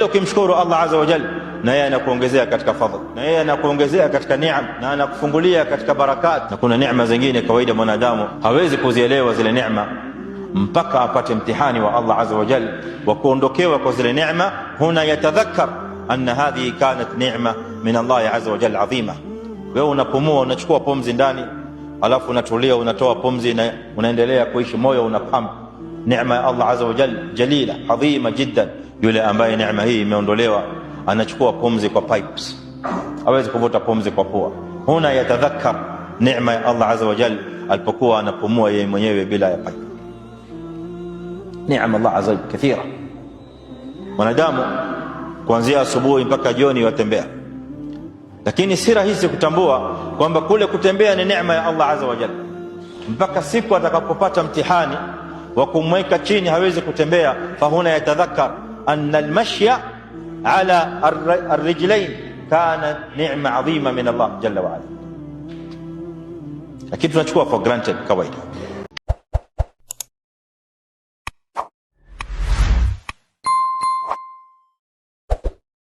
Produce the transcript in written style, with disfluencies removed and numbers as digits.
kila ukimshukuru Allah azza wa jalla, na yeye anakuongezea katika fadhila, na yeye anakuongezea katika neema, na anakufungulia katika barakat. Na kuna neema zingine kawaida mwanadamu hawezi kuzielewa zile neema mpaka apate mtihani wa Allah azza wa jalla wa kuondokewa kwa zile neema. Huna yatadhakkar anna hadhihi kanat neema min Allah azza wa jalla adhima. Wewe unapumua, unachukua pumzi ndani, alafu unatulia, unatoa pumzi, na unaendelea kuishi, moyo unapampa. Neema ya Allah azza wa jalla jalila adhima jiddan. Yule ambaye neema hii imeondolewa anachukua pumzi kwa pipes, hawezi kuvuta pumzi kwa pua. Huna yatadhakkar neema ya Allah azza wa jalla alipokuwa anapumua yeye mwenyewe bila ya pipe. Neema Allah azza wa jalla kathira. Mwanadamu kuanzia asubuhi mpaka jioni watembea, lakini si rahisi kutambua kwamba kule kutembea ni neema ya Allah azza wa jalla, mpaka siku atakapopata mtihani wa kumweka chini hawezi kutembea. Fahuna yatadhakkar anna almashya ala arrijlain kana neema adhima min Allah jalla wa ala. Lakini tunachukua for granted kawaida.